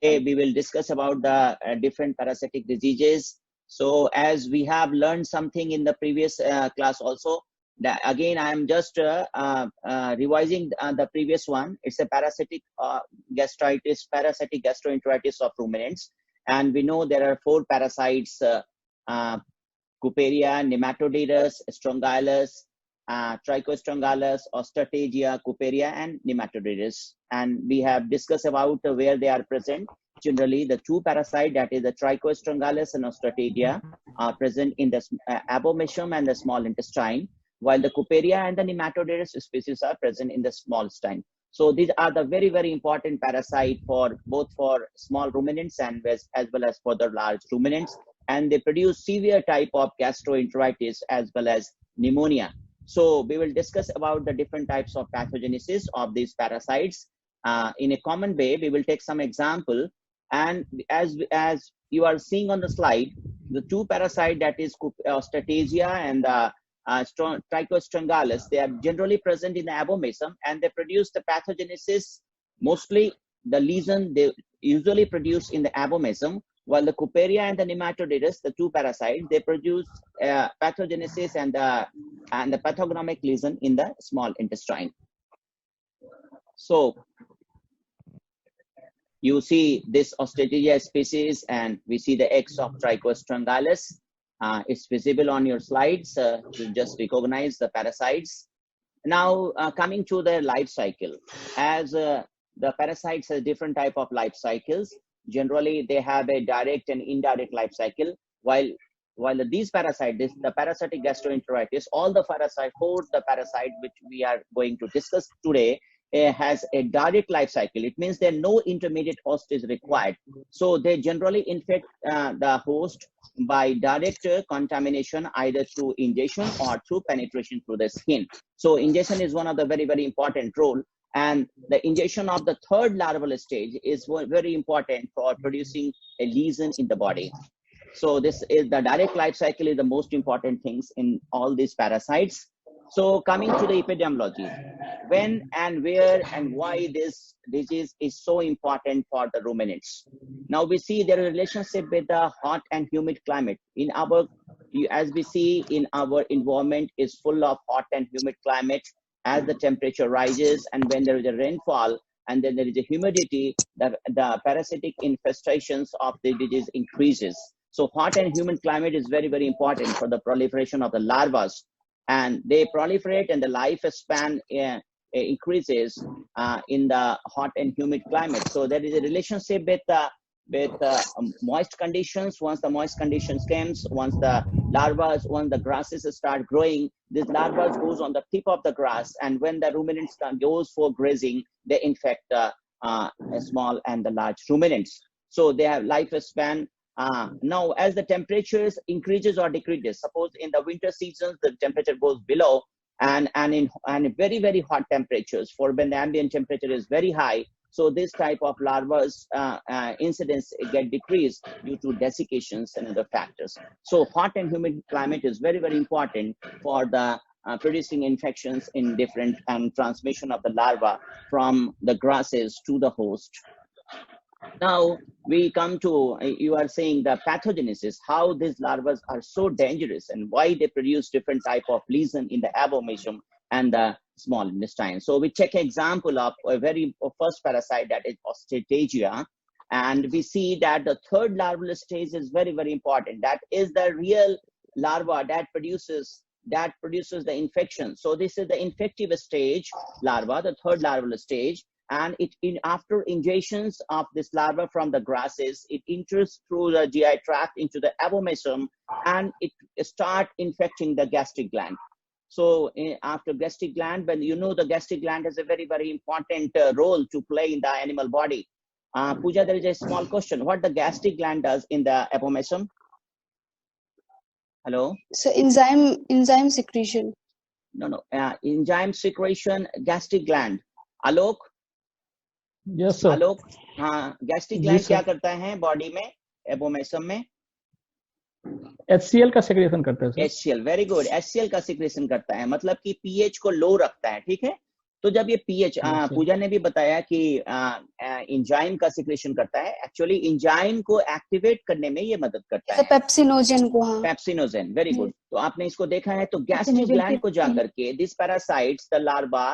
Today we will discuss about the different parasitic diseases. So as we have learned something in the previous class also, that again I am just revising the previous one. It's a parasitic parasitic gastroenteritis of ruminants, and we know there are 4 parasites: Cuperia, Nematodidus, Strongylosis, Trichostrongylosis, Ostertagia, Cuperia, and Nematodidus. And we have discussed about where they are present. Generally, the 2 parasites, that is the Trichostrongylosis and Ostertagia, are present in the abomasum and the small intestine, while the Cuperia and the Nematodidus species are present in the small intestine. So these are the very, very important parasite for both for small ruminants and as well as for the large ruminants. And they produce severe type of gastroenteritis as well as pneumonia. So we will discuss about the different types of pathogenesis of these parasites. In a common way, we will take some example. And as you are seeing on the slide, the 2 parasites, that is Ostertagia and Trichostrongylosis, they are generally present in the abomasum, and they produce the pathogenesis. Mostly the lesion they usually produce in the abomasum, while the Cuperia and the Nematodidus, the 2 parasites, they produce pathogenesis and the pathognomic lesion in the small intestine. So you see this Ostertagia species, and we see the X of Trichostrongylosis. It's visible on your slides to just recognize the parasites. Now coming to their life cycle, as the parasites have different type of life cycles. Generally, they have a direct and indirect life cycle. While these parasites, the parasitic gastroenteritis, all the parasite, 4 the parasite which we are going to discuss today, has a direct life cycle. It means that no intermediate host is required. So they generally infect the host by direct contamination, either through ingestion or through penetration through the skin. So ingestion is one of the very, very important role. And the ingestion of the 3rd larval stage is very important for producing a lesion in the body. So this is the direct life cycle is the most important things in all these parasites. So coming to the epidemiology, when and where and why this disease is so important for the ruminants. Now we see there is a relationship with the hot and humid climate. In our, as we see in our environment is full of hot and humid climate. As the temperature rises and when there is a rainfall and then there is a humidity, the parasitic infestations of the disease increases. So hot and humid climate is very, very important for the proliferation of the larvae, and they proliferate and the lifespan increases in the hot and humid climate. So there is a relationship with moist conditions. Once the moist conditions comes, once the grasses start growing, these larvae goes on the tip of the grass, and when the ruminants goes for grazing, they infect the small and the large ruminants. So they have lifespan. Now, as the temperatures increases or decreases, suppose in the winter seasons the temperature goes below, and in very, very hot temperatures, for when the ambient temperature is very high, so this type of larvae incidence get decreased due to desiccations and other factors. So hot and humid climate is very, very important for the producing infections in different and transmission of the larva from the grasses to the host. Now we come to, you are saying the pathogenesis, how these larvae are so dangerous and why they produce different type of lesion in the abomasum and the small intestine. So we take example of a very first parasite, that is Ostertagia, and we see that the 3rd larval stage is very, very important. That is the real larva that produces the infection. So this is the infective stage larva, the 3rd larval stage. And after ingestions of this larva from the grasses, it enters through the GI tract into the abomasum, and it start infecting the gastric gland. So after gastric gland, when you know the gastric gland has a very, very important role to play in the animal body. Pooja, there is a small question. What the gastric gland does in the abomasum? Hello? So enzyme secretion. No. Enzyme secretion, gastric gland. Alok? Yes, sir. आलोक, हाँ, gastric gland क्या करता है body में, abomasum में? HCl का secretion करता है sir. HCl, very good, HCl का सिक्रेशन करता है, मतलब कि पीएच को लो रखता है, ठीक है। तो जब ये पीएच, Yes, sir. पूजा ने भी बताया कि इंजाइम का सिक्रेशन करता है, एक्चुअली इंजाइम को एक्टिवेट करने में ये मदद करता जैसे है, पेप्सिनोजेन को, हाँ पेप्सिनोजेन, वेरी गुड। तो आपने इसको देखा है, तो गैस्ट्रिक पेप्सिनोजेन ग्लैंड को जाकर के this parasites the larva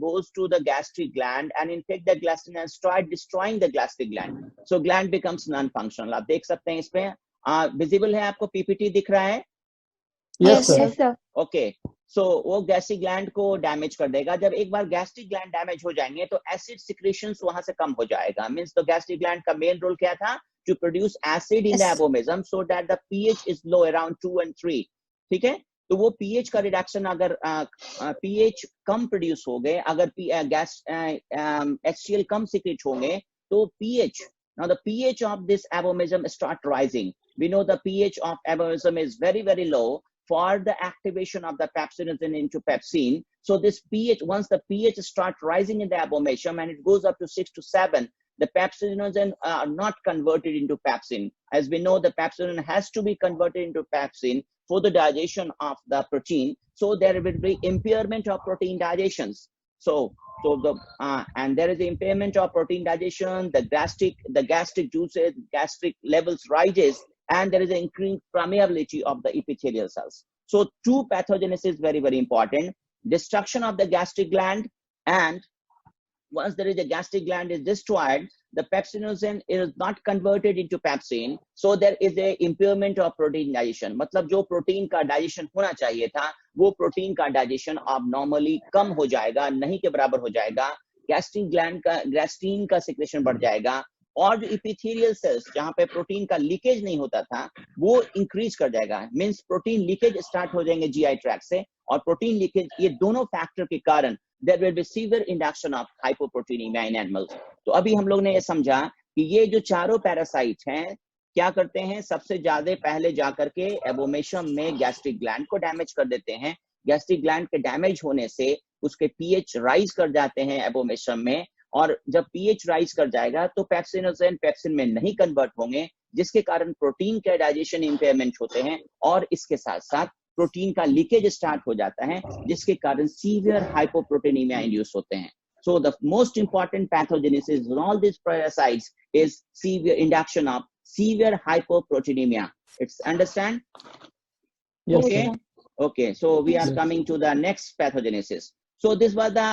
goes to the gastric gland and infect the gastric and start destroying the gastric gland, so gland becomes non functional. आप देख सकते हैं इसमें विजिबल है, आपको पीपीटी दिख रहा है? Yes, sir. Yes sir okay, so वो गैस्ट्रिक ग्लैंड को डैमेज कर देगा। जब एक बार गैस्ट्रिक ग्लैंड डैमेज हो जाएंगे तो एसिड सिक्रेशंस वहां से कम हो जाएगा। मींस तो गैस्ट्रिक ग्लैंड का मेन रोल क्या था? To produce acid in the Yes. Abomasum so that the pH is low around 2 and 3। ठीक है, तो वो पीएच का रिडक्शन, अगर पीएच कम प्रोड्यूस हो गए, अगर गैस HCl कम सिक्रेट होंगे, तो pH, now the pH of this abomasum start rising. We know the pH of abomasum is very, very low for the activation of the pepsinogen into pepsin. So this pH, once the pH start rising in the abomasum and it goes up to 6 to 7, the pepsinogen are not converted into pepsin. As we know, the pepsinogen has to be converted into pepsin for the digestion of the protein. So there will be impairment of protein digestions. So the and there is the impairment of protein digestion, the gastric juices, gastric levels rises, and there is an increased permeability of the epithelial cells. So two pathogenesis very, very important: destruction of the gastric gland, and once there is a gastric gland is destroyed, the pepsinogen is not converted into pepsin, so there is a impairment of protein digestion. मतलब जो protein का digestion होना चाहिए था, वो protein का digestion अब normally कम हो जाएगा, नहीं के बराबर हो जाएगा। गैस्ट्रिक ग्लैंड का गैस्ट्रीन का सिक्रेशन बढ़ जाएगा, और जो इपिथेलियल सेल्स जहां पे प्रोटीन का लीकेज नहीं होता था, वो इंक्रीज कर जाएगा। मींस प्रोटीन लीकेज स्टार्ट हो जाएंगे जीआई ट्रैक्ट से, और प्रोटीन लीकेज, ये दोनों फैक्टर के कारण there will be severe induction of hypoproteinemia in animals. तो अभी हम लोग ने ये समझा कि ये जो चारों पैरासाइट हैं क्या करते हैं, सबसे ज्यादा पहले जाकर के एबोमेशम में गैस्ट्रिक ग्लैंड को डैमेज कर देते हैं। गैस्ट्रिक ग्लैंड के डैमेज होने से उसके पीएच राइज कर जाते हैं एबोमेशम में, और जब पीएच राइज कर जाएगा तो पेप्सिनोजेन पेप्सिन में नहीं कन्वर्ट होंगे, जिसके कारण प्रोटीन के डाइजेशन इम्पेयरमेंट होते हैं, और इसके साथ साथ प्रोटीन का लीकेज स्टार्ट हो जाता है, जिसके कारण सीवियर हाइपोप्रोटीनेमिया इंड्यूस होते हैं। So the most important pathogenesis in all these parasites is severe induction of severe hypoproteinemia. It's understand? Yes, Okay. sir. Okay. So we are Yes. coming to the next pathogenesis. So this was the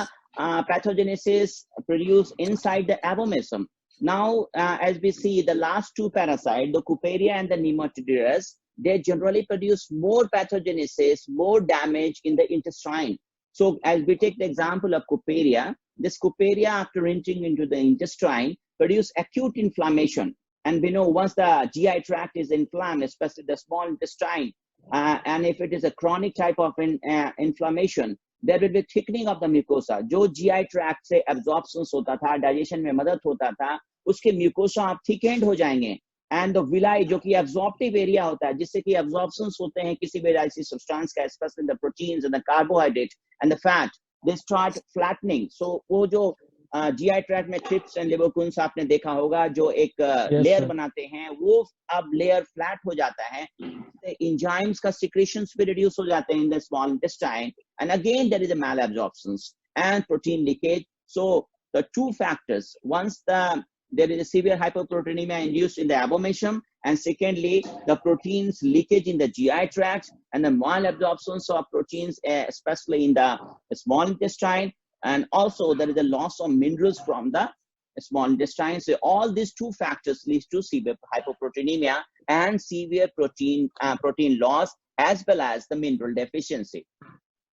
pathogenesis produced inside the abomasum. Now, as we see, the last two parasites, the Couperia and the Nematodeus, they generally produce more pathogenesis, more damage in the intestine. So as we take the example of Couperia, this Couperia, after entering into the intestine, produce acute inflammation. And we know once the GI tract is inflamed, especially the small intestine, and if it is a chronic type of inflammation, there will be thickening of the mucosa. जो GI tract से absorption होता था, digestion में मदद होता था, उसके mucosa आप thickened हो जाएंगे. And the villi, जो कि absorptive area होता है, जिससे कि absorptions होते हैं किसी भी ऐसी substance का, especially the proteins and the carbohydrate and the fat, they start flattening. So वो जो GI tract में thrips and livercunus आपने देखा होगा, जो एक layer बनाते हैं, वो अब layer flat हो जाता है. Enzymes का secretions भी reduce हो जाते हैं in the small intestine, and again there is a malabsorptions and protein leakage. So the two factors: once there is a severe hypoproteinemia induced in the abomasum, and secondly the proteins leakage in the GI tract and the malabsorptions of proteins, especially in the small intestine, and also there is a loss of minerals from the small intestine. So all these two factors lead to severe hypoproteinemia and severe protein loss, as well as the mineral deficiency.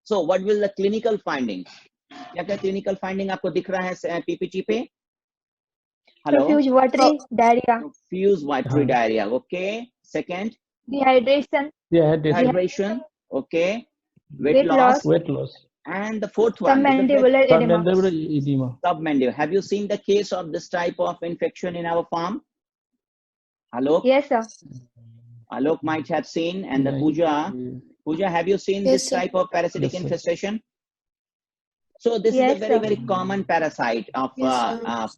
So what will the clinical finding? क्या clinical finding आपको दिख रहा है PPT पे? Hello? Diffuse watery diarrhea. Diffuse watery diarrhea. Okay. Second, Dehydration. dehydration. Okay. Weight loss. Weight loss. And the fourth one, Submandibular edema. Submandibular edema. submandibular. Have you seen the case of this type of infection in our farm? Alok? Yes, sir. Alok might have seen, and the Yeah. Pooja, have you seen Yes, this sir. type of parasitic Yes, sir. infestation? So this Yes, is a very, sir. very common parasite of, Yes,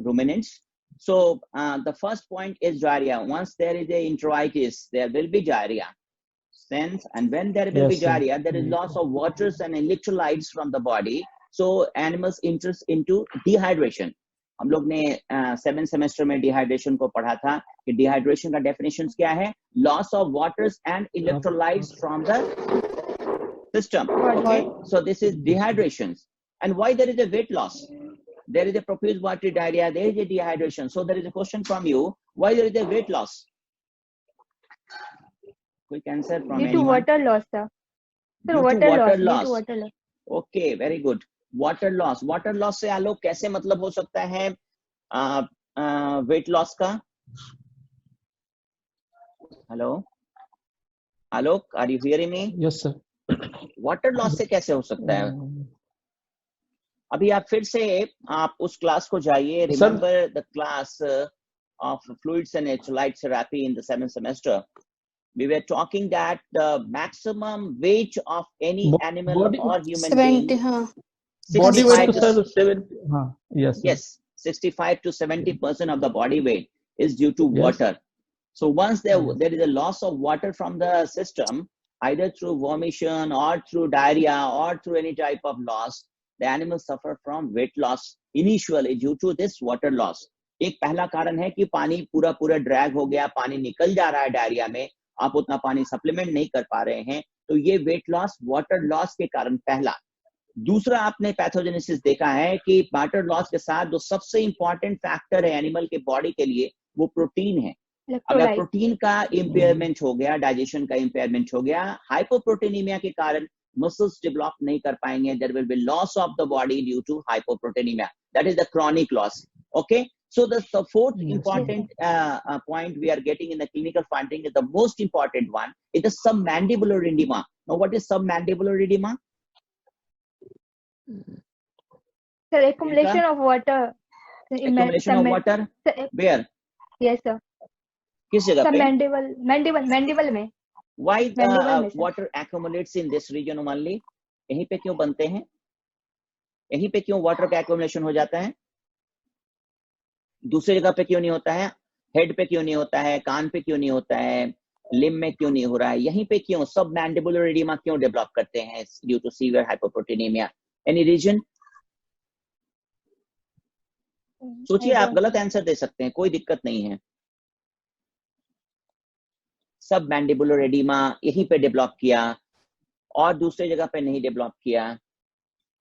ruminants. So the first point is diarrhea. Once there is a enteritis, there will be diarrhea. And when there will be Yes, sir. diarrhea, there is loss of waters and electrolytes from the body, So animals interest into dehydration. हम लोग ने 7th semester में dehydration को पढ़ा था कि dehydration का definition क्या है? Loss of waters and electrolytes from the system. Okay, so this is dehydration. And why there is a weight loss? There is a profuse watery diarrhea, there is a dehydration. So there is a question from you, why there is a weight loss? Quick answer from Due to anyone. water loss, sir. Due Sir, to water water loss. Due loss. to water loss. Okay, very good. Water loss. Water loss से आलोक कैसे मतलब हो सकता है weight loss का? Hello Alok, are you hearing me? Yes sir. Water loss से कैसे हो सकता है? अभी आप फिर से आप उस क्लास को जाइए. Remember the class of fluids and electrolyte therapy in the 7th semester. We were talking that the maximum weight of any animal or human 70, being, हाँ. बॉडी वेट 65 तो to सर 70. हाँ. Yes. yes, 65 to 70% of the body weight is due to Yes. water. So once there Yes. there is a loss of water from the system, either through vomition or through diarrhea or through any type of loss, the animals suffer from weight loss initially due to this water loss. एक पहला कारण है कि पानी पूरा drag हो गया, पानी निकल जा रहा है डायरिया में, आप उतना पानी सप्लीमेंट नहीं कर पा रहे हैं, तो ये वेट लॉस वाटर लॉस के कारण पहला. दूसरा, आपने पैथोजेनेसिस देखा है कि वाटर लॉस के साथ जो सबसे इंपॉर्टेंट फैक्टर है एनिमल के बॉडी के लिए वो प्रोटीन है. अगर प्रोटीन का इम्पेयरमेंट हो गया, डाइजेशन का इम्पेयरमेंट हो गया, हाइपोप्रोटीनीमिया के कारण मसल्स डेवलप नहीं कर पाएंगे. There will be loss of the body due to hypoproteinemia. That is the chronic loss. Okay, so the fourth important point we are getting in the clinical finding is the most important one. It is submandibular edema. Now what is submandibular edema? Sir, accumulation of water. Accumulation of water. Where? Yes, sir. किस जगह Sir, पे? mandible में. Why Mandible में, sir. water accumulates in this region only? यहीं पे क्यों बनते हैं? यहीं पे क्यों वाटर का accumulation हो जाता है? दूसरी जगह पे क्यों नहीं होता है? हेड पे क्यों नहीं होता है? कान पे क्यों नहीं होता है? लिम में क्यों नहीं हो रहा है? यहीं पे क्यों सबमैंडिबुलर एडिमा क्यों डेवलप करते हैं? Due to severe hypoproteinemia. Any reason? सोचिए, आप गलत आंसर दे सकते हैं, कोई दिक्कत नहीं है. सबमैंडिबुलर एडिमा यहीं पे डेवलप किया और दूसरे जगह पे नहीं डेवलप किया.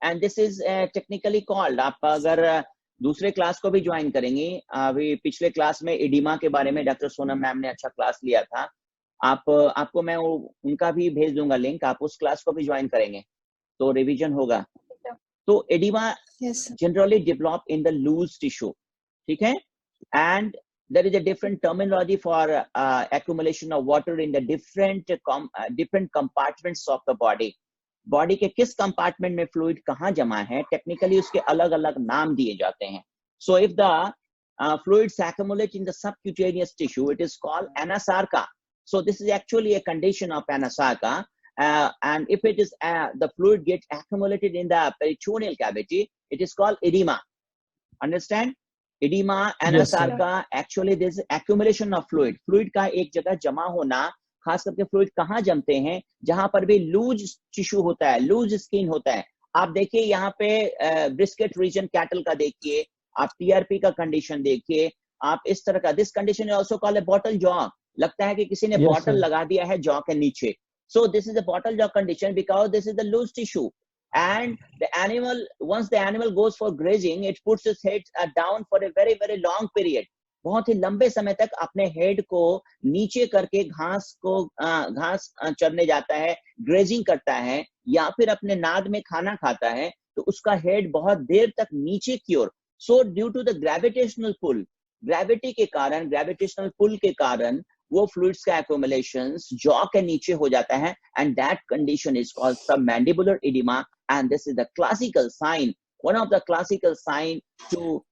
And this is technically called, आप अगर दूसरे क्लास को भी ज्वाइन करेंगे, अभी पिछले क्लास में एडिमा के बारे में डॉक्टर सोनम मैम ने अच्छा क्लास लिया था. आपको मैं उनका भी भेज दूंगा लिंक, आप उस क्लास को भी ज्वाइन करेंगे तो रिवीजन होगा. तो oedema generally develop in the loose tissue, ठीक है. And there is a different terminology for accumulation of water in the different compartments of the body. Body के किस कंपार्टमेंट में फ्लूइड कहाँ जमा है, टेक्निकली उसके अलग अलग नाम दिए जाते हैं. So if the fluids accumulate in the subcutaneous tissue, it is called anasarca. So this is actually a condition of anasarca. And if it is the fluid gets accumulated in the peritoneal cavity, it is called edema. Understand? Edema, anasarca, actually this is accumulation of fluid. Fluid का एक जगह जमा होना, खास करके fluid कहाँ जमते हैं? जहां पर भी लूज टिश्यू होता है, लूज स्किन होता है. आप देखिए यहाँ पे ब्रिस्केट रीजन कैटल का देखिए, आप टीआरपी का कंडीशन देखिए, आप इस तरह का. This condition is also called a bottle jaw. लगता है कि किसी ने बॉटल लगा दिया है जॉ के नीचे. So this is a bottle jaw condition because this is the loose tissue. And the animal, once the animal goes for grazing, it puts its head down for a very very long period. बहुत ही लंबे समय तक अपने head को नीचे करके घास चरने जाता है, ग्रेजिंग करता है, या फिर अपने नाद में खाना खाता है, तो उसका हेड बहुत देर तक नीचे की ओर. So due to the gravitational pull, gravity के कारण, ग्रेविटेशनल पुल के कारण वो फ्लूइड्स का एक्यूमुलेशंस जॉ के नीचे हो जाता है. And that condition is called submandibular oedema. And this is the classical sign, one of the classical sign to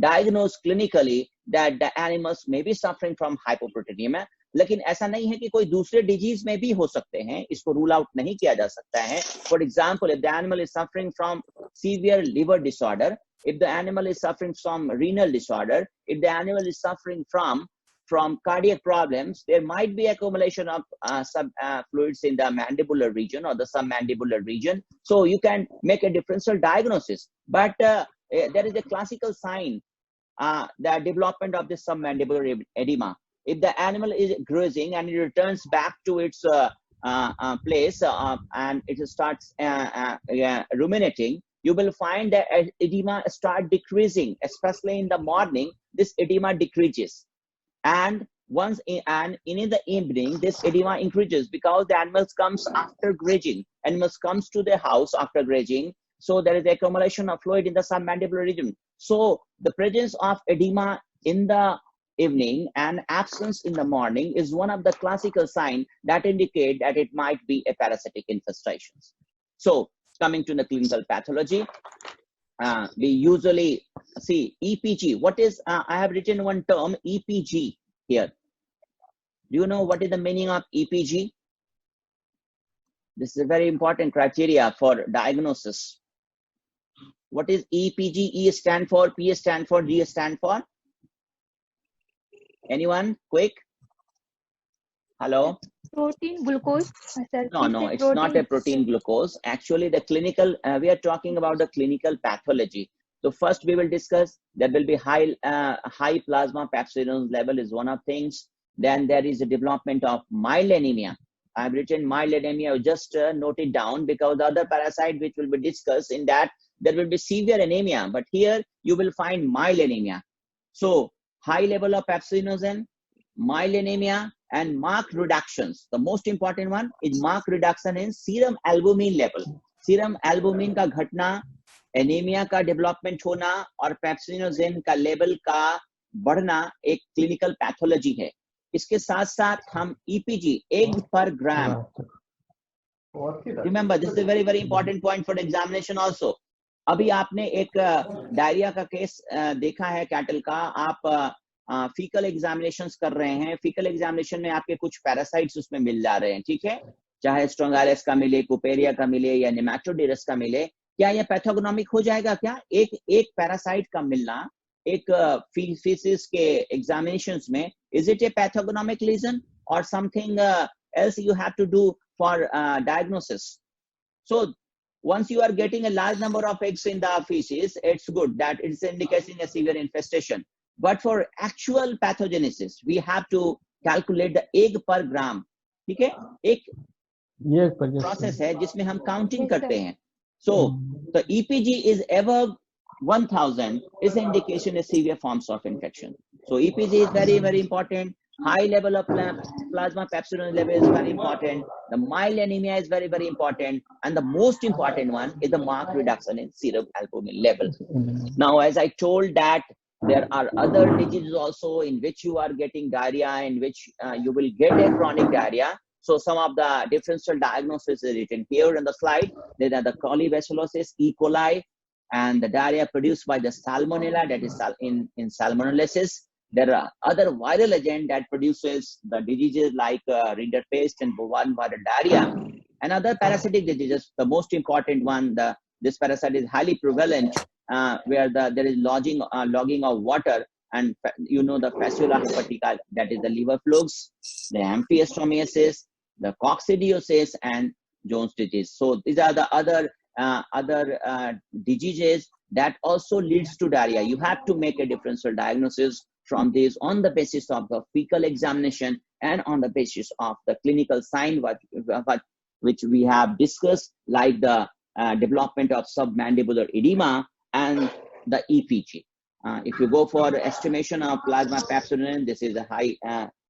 diagnose clinically that the animals may be suffering from hypoproteinemia. लेकिन ऐसा नहीं है कि कोई दूसरे डिजीज में भी हो सकते हैं, इसको रूल आउट नहीं किया जा सकता है. For example, if the animal is suffering from severe liver disorder, if the animal is suffering from renal disorder, if the animal is suffering from from cardiac problems, there might be accumulation of fluids in the mandibular region or the submandibular region. So you can make a differential diagnosis. But there is a classical sign, the development of the submandibular edema. If the animal is grazing and it returns back to its place and it starts ruminating, you will find that edema start decreasing, especially in the morning. This edema decreases, and once in the evening, this edema increases because the animals comes after grazing. Animals comes to the house after grazing, so there is accumulation of fluid in the submandibular region. So the presence of edema in the evening and absence in the morning is one of the classical signs that indicate that it might be a parasitic infestation. So coming to the clinical pathology, we usually see EPG. What is, I have written one term, EPG here. Do you know what is the meaning of EPG? This is a very important criteria for diagnosis. What is EPG? E stand for, P stand for, G stand for? Anyone? Quick. Hello? Protein glucose. Sir, No, it's not a protein glucose. Actually, the clinical, we are talking about the clinical pathology. So first we will discuss, there will be high plasma pepsidin level is one of things. Then there is a development of mild anemia. I've written mild anemia, just note it down, because the other parasite which will be discussed in that, there will be severe anemia, but here you will find mild anemia. So high level of pepsinogen, mild anemia, and marked reductions. The most important one is marked reduction in serum albumin level. Serum albumin का घटना, anaemia का development होना और pepsinogen का level का बढ़ना एक clinical pathology है. इसके साथ साथ हम EPG, egg per gram. Remember, this is a very, very important point for examination also. अभी आपने एक डायरिया का केस देखा है कैटल का, आप फीकल एग्जामिनेशंस कर रहे हैं. फीकल एग्जामिनेशन में आपके कुछ पैरासाइट्स उसमें मिल जा रहे हैं, ठीक है, चाहे स्ट्रोंगालिस का मिले, कुपेरिया का मिले या नेमाटोडेरस का मिले. क्या यह पैथोगनोमिक हो जाएगा? क्या एक पैरासाइट का मिलना एक फीसिस के एग्जामिनेशंस में, इज इट ए पैथोगनोमिक लीजन और something else you have to do for diagnosis? So once you are getting a large number of eggs in the feces, it's good that it's indicating a severe infestation. But for actual pathogenesis, we have to calculate the egg per gram. ठीक है, एक process है जिसमें हम counting करते हैं. So the EPG is above 1000 is an indication of severe forms of infection. So EPG is very, very important. High level of plasma pepsidin level is very important. The mild anemia is very, very important. And the most important one is the marked reduction in serum albumin level. Now, as I told that there are other diseases also in which you are getting diarrhea, in which you will get a chronic diarrhea. So some of the differential diagnosis is written here in the slide. There are the colibacillosis, E. coli, and the diarrhea produced by the salmonella, that is in salmonellosis. There are other viral agents that produces the diseases like rinderpest and bovine viral diarrhea. And other parasitic diseases, the most important one, this parasite is highly prevalent, where there is logging of water, and you know the Fasciola hepatica, that is the liver flukes, the amphistomiasis, the coccidiosis, and Jones disease. So these are the other diseases that also leads to diarrhea. You have to make a differential diagnosis from these on the basis of the fecal examination and on the basis of the clinical sign which we have discussed, like the development of submandibular edema and the EPG. If you go for estimation of plasma pepsidin, this is a high,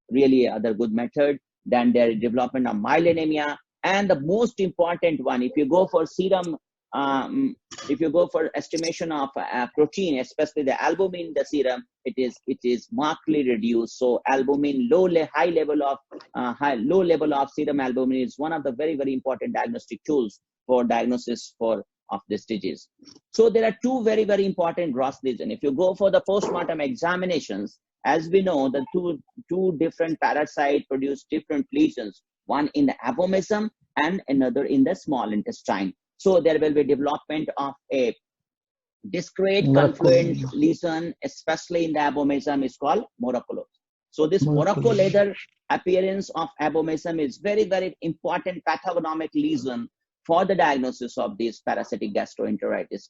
really other good method. Then there is development of mild anemia, and the most important one, if you go for serum, if you go for estimation of protein, especially the albumin in the serum, it is markedly reduced. So albumin, low level of serum albumin is one of the very, very important diagnostic tools for diagnosis of this disease. So there are two very, very important gross lesions. If you go for the postmortem examinations, as we know, the two different parasites produce different lesions, one in the abomasum and another in the small intestine. So there will be development of a discrete confluent lesion, especially in the abomasum, is called moraculose. So this Morocco Morocco leather appearance of abomasum is very, very important pathognomic lesion for the diagnosis of these parasitic gastroenteritis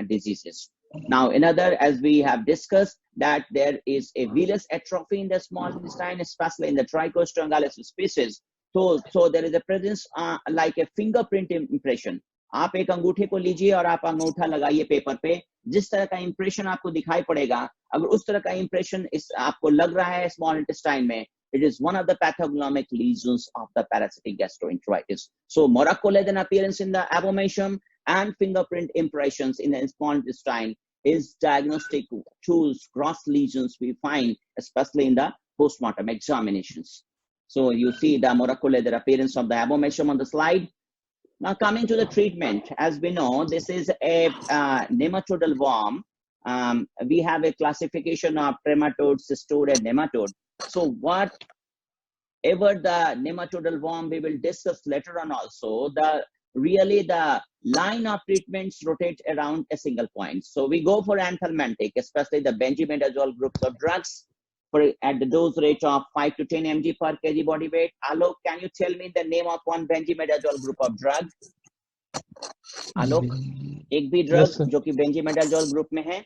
diseases. Now, another, as we have discussed, that there is a villous atrophy in the small intestine, especially in the Trichostrongylus species. So there is a presence like a fingerprint impression. आप एक अंगूठे को लीजिए और आप अंगूठा लगाइए paper पे, जिस तरह का इंप्रेशन आपको दिखाई पड़ेगा, अगर उस तरह का इंप्रेशन इस आपको लग रहा है स्मॉल इंटेस्टाइन में, it is one of the pathognomic lesions of the parasitic gastroenteritis. So Morocco leather appearance in the abomasum and fingerprint impressions in the small intestine is diagnostic tools, gross lesions we find, especially in the postmortem examinations. So you see the Morocco leather appearance of the abomasum on the slide. Now coming to the treatment, as we know, this is a nematodal worm. We have a classification of trematode, cystode, and nematode. So whatever the nematodal worm we will discuss later on also, really the line of treatments rotate around a single point. So we go for anthelmintic, especially the benzimidazole groups of drugs at the dose rate of 5 to 10 mg per kg body weight. Alok, can you tell me the name of one benzimidazole group of drug? Alok, एक भी drug जो कि benzimidazole group में है?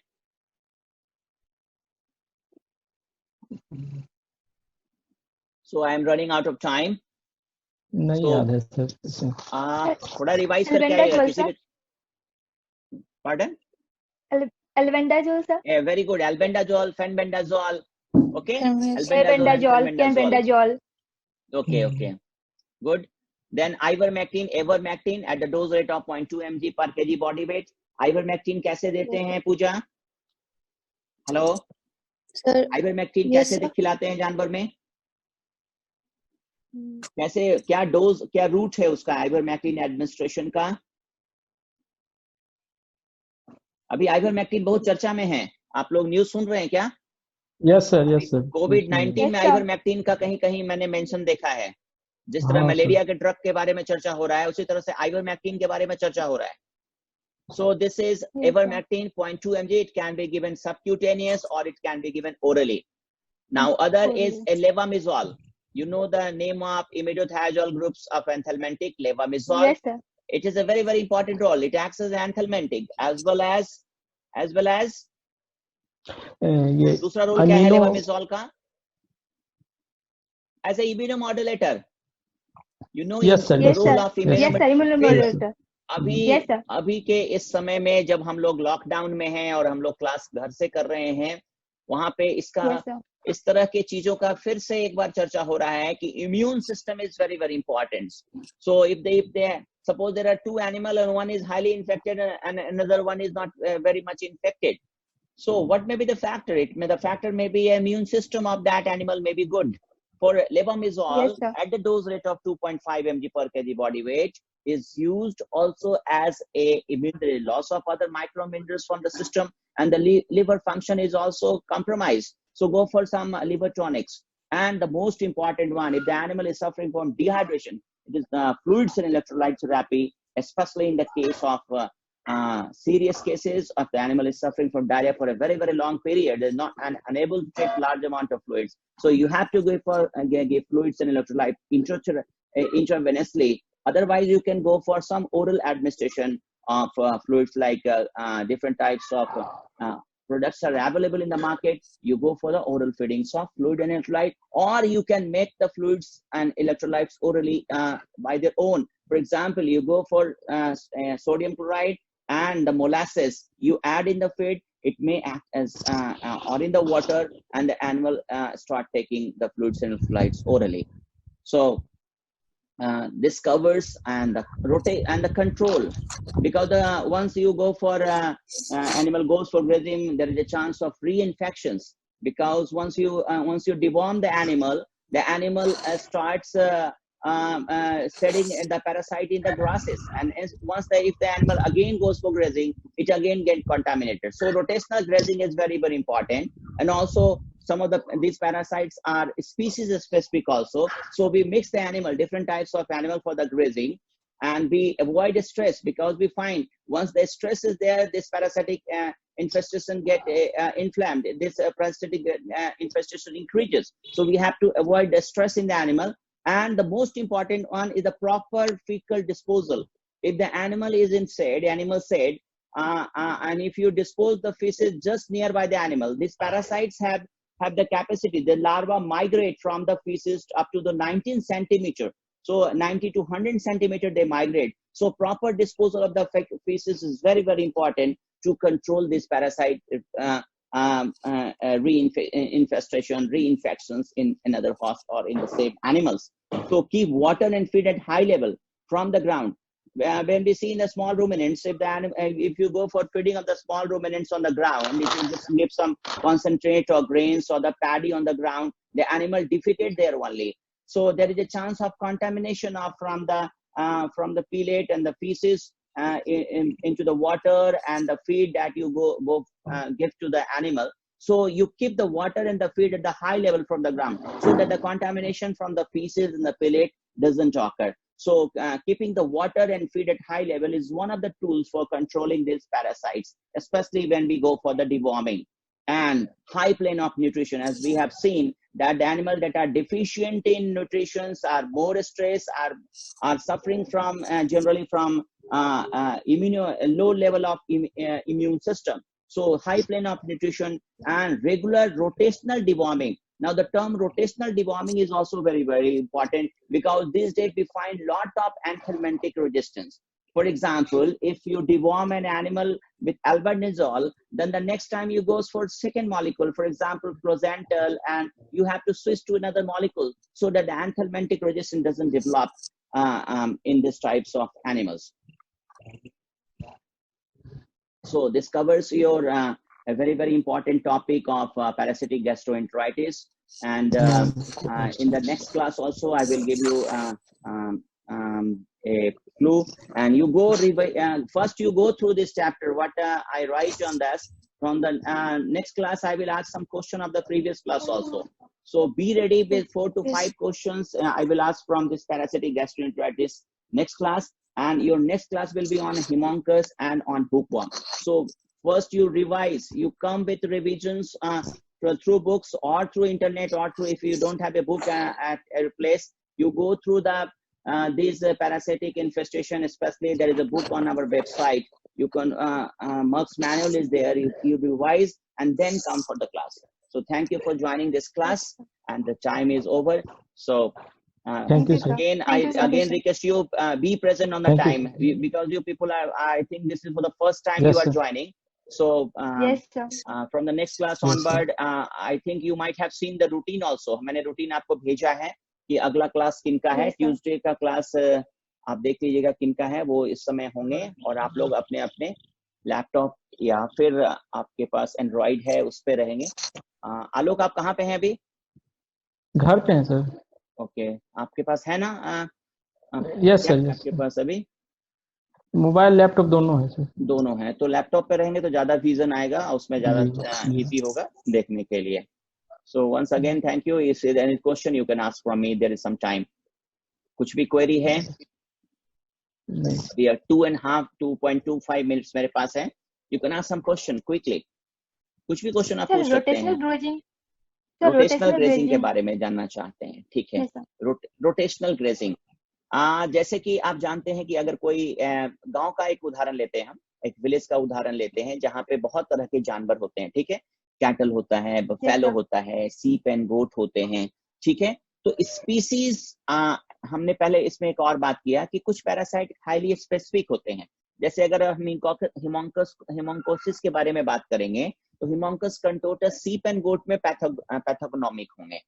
So I am running out of time. नहीं याद है sir. थोड़ा रिवाइज करके आइए किसी भी. Pardon? Albendazole, sir. Very good. Albendazole, fenbendazole. Okay. Albendazole, cambendazole. Okay. Good. Then ivermectin at the dose rate of 0.2 mg per kg body weight. Ivermectin कैसे देते हैं पूजा? हेलो. सर. ivermectin कैसे खिलाते हैं जानवर में? कैसे, क्या डोज, क्या रूट है उसका आइवरमेक्टिन एडमिनिस्ट्रेशन का? अभी आइवरमेक्टिन बहुत चर्चा में है, आप लोग न्यूज सुन रहे हैं क्या? Yes sir. कोविड-19 में आइवरमेक्टिन का कहीं कहीं मैंने मेंशन देखा है. जिस तरह मलेरिया के ड्रग के बारे में चर्चा हो रहा है, उसी तरह से आइवरमेक्टिन के बारे में चर्चा हो रहा है. So this is ivermectin 0.2 mg. It can be given subcutaneous or it can be given orally. Now other is a levamisole. You know the name of imidothiazole groups of anthelmintic, levamisole. Yes, sir. It is a very, very important role. It acts as anthelmintic as well as दूसरा role क्या है levamisole का? As a immunomodulator. You know yes, sir. the role of immunomodulator. अभी के इस समय में जब हम लोग लॉकडाउन में हैं और हम लोग क्लास घर से कर रहे हैं, वहां पे इसका इस तरह के चीजों का फिर से एक बार चर्चा हो रहा है कि immune system is very very important. So if they suppose there are two animals and one is highly infected and another one is not very much infected. So what may be the factor? The factor may be immune system of that animal may be good. For levamisole, at the dose rate of 2.5 mg per kg body weight is used also as a immune loss of other microminerals from the system, and the liver function is also compromised. So go for some liver tonics. And the most important one, if the animal is suffering from dehydration, it is the fluids and electrolyte therapy, especially in the case of serious cases of the animal is suffering from diarrhea for a very, very long period. They're not unable to take large amount of fluids. So you have to go for give fluids and electrolyte intravenously. Otherwise, you can go for some oral administration of fluids, like different types of products are available in the market. You go for the oral feedings of fluid and electrolyte, or you can make the fluids and electrolytes orally by their own. For example, you go for sodium chloride and the molasses, you add in the feed, it may act as or in the water, and the animal start taking the fluids and electrolytes orally. So this covers and the rotate and the control, because once you go for animal goes for grazing, there is a chance of reinfections, because once you deworm the animal starts shedding the parasite in the grasses, and once if the animal again goes for grazing, it again gets contaminated. So rotational grazing is very, very important. And also some of these parasites are species specific also. So we mix the animal, different types of animal for the grazing, and we avoid stress, because we find once the stress is there, this parasitic infestation get inflamed, this parasitic infestation increases. So we have to avoid the stress in the animal. And the most important one is the proper fecal disposal. If the animal is inside, animal said, and if you dispose the feces just nearby the animal, these parasites have the capacity, the larvae migrate from the feces up to the 19 centimeter. So 90 to 100 centimeter they migrate. So proper disposal of the feces is very, very important to control this parasite infestation, reinfections in another host or in the same animals. So keep water and feed at high level from the ground. When we see in the small ruminants, if you go for feeding of the small ruminants on the ground, if you just leave some concentrate or grains or the paddy on the ground, the animal defecated there only. So there is a chance of contamination from the pellet and the feces into the water and the feed that you give to the animal. So you keep the water and the feed at the high level from the ground so that the contamination from the feces and the pellet doesn't occur. So keeping the water and feed at high level is one of the tools for controlling these parasites, especially when we go for the deworming. And high plane of nutrition, as we have seen, that the animals that are deficient in nutrition are more stressed, are suffering from generally from low level of immune system. So high plane of nutrition and regular rotational deworming. Now the term rotational deworming is also very, very important, because these days we find lot of anthelmintic resistance. For example, if you deworm an animal with albendazole, then the next time you go for second molecule, for example, prosantal, and you have to switch to another molecule so that the anthelmintic resistance doesn't develop in these types of animals. So this covers your a very, very important topic of parasitic gastroenteritis. And in the next class also, I will give you a clue, and you go first you go through this chapter, what I write on this. From the next class, I will ask some question of the previous class also. So be ready with 4 to 5 questions I will ask from this parasitic gastroenteritis next class. And your next class will be on Haemonchus and on bookworm. So first you revise, you come with revisions through books or through internet, or through, if you don't have a book at a place, you go through the these parasitic infestation. Especially there is a book on our website. You can Merck's manual is there. You revise and then come for the class. So thank you for joining this class, and the time is over. So thank you, sir. Again, I request you be present on the time, because you people are, I think this is for the first time you are joining. So yes, sir. From the next class onward, I think you might have seen the routine also. मैंने routine आपको भेजा है कि अगला class किनका है. Tuesday का class आप देख लीजिएगा किनका है, वो इस समय होंगे. और आप लोग अपने अपने लैपटॉप या फिर आपके पास एंड्रॉइड है उस पे रहेंगे. आलोक, आप कहाँ पे हैं अभी? घर पे हैं सर. ओके, आपके पास है ना? Yes sir. आपके पास अभी मोबाइल लैपटॉप दोनों है सर. दोनों है. तो लैपटॉप पे रहेंगे तो ज्यादा विजन आएगा, उसमें ज्यादा इजी होगा देखने के लिए. So once again, thank you. If there is any question, you can ask from me. There is some time. कुछ भी query है? We are 2.25 minutes मेरे पास है. You can ask some question quickly. कुछ भी question आप पूछ सकते हैं. रोटेशनल ग्रेजिंग के बारे में जानना चाहते हैं, ठीक है. रोटेशनल ग्रेजिंग, जैसे कि आप जानते हैं कि अगर कोई गांव का एक उदाहरण लेते हैं, हम एक विलेज का उदाहरण लेते हैं जहाँ पे बहुत तरह के जानवर होते हैं, ठीक है. कैटल होता है, बफेलो होता है, सीप एंड गोट होते हैं, ठीक है. तो स्पीसीज हमने पहले इसमें एक और बात किया कि कुछ पैरासाइट हाईली स्पेसिफिक होते हैं. जैसे अगर हम हेमोंकोसिस के बारे में बात करेंगे तो हेमोंकस कंटोटस सीप एंड गोट में पैथोगनोमिक होंगे.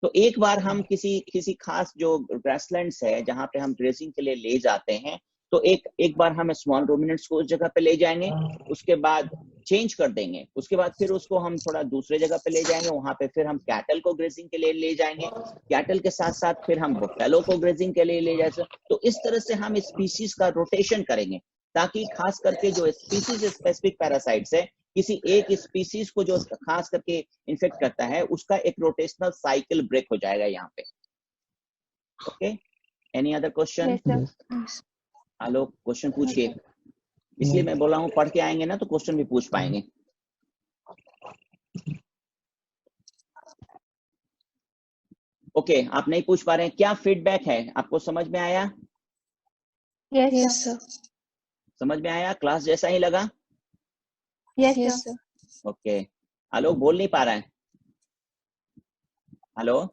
तो एक बार हम किसी खास जो ग्रासलैंड्स है जहाँ पे हम ग्रेजिंग के लिए ले जाते हैं, तो एक बार हम स्मॉल रूमिनेंट्स को उस जगह पे ले जाएंगे, उसके बाद चेंज कर देंगे, उसके बाद फिर उसको हम थोड़ा दूसरे जगह पे ले जाएंगे, वहां पे फिर हम कैटल को ग्रेजिंग के लिए ले जाएंगे, कैटल के साथ साथ फिर हम बफेलो को ग्रेजिंग के लिए ले जाएंगे. तो इस तरह से हम स्पीसीज का रोटेशन करेंगे, ताकि खास करके जो स्पीसीज स्पेसिफिक पैरासाइट्स है, किसी एक स्पीसीज को जो खास करके इन्फेक्ट करता है, उसका एक रोटेशनल साइकिल ब्रेक हो जाएगा यहाँ पे. Okay, any other question? Alok, question पूछिए. इसलिए मैं बोला हूँ पढ़ के आएंगे ना तो क्वेश्चन भी पूछ पाएंगे. ओके, आप नहीं पूछ पा रहे हैं, क्या फीडबैक है? आपको समझ में आया? Yes, sir. समझ में आया? क्लास जैसा ही लगा? Yes, sir. ओके, आलोक बोल नहीं पा रहा है। हेलो,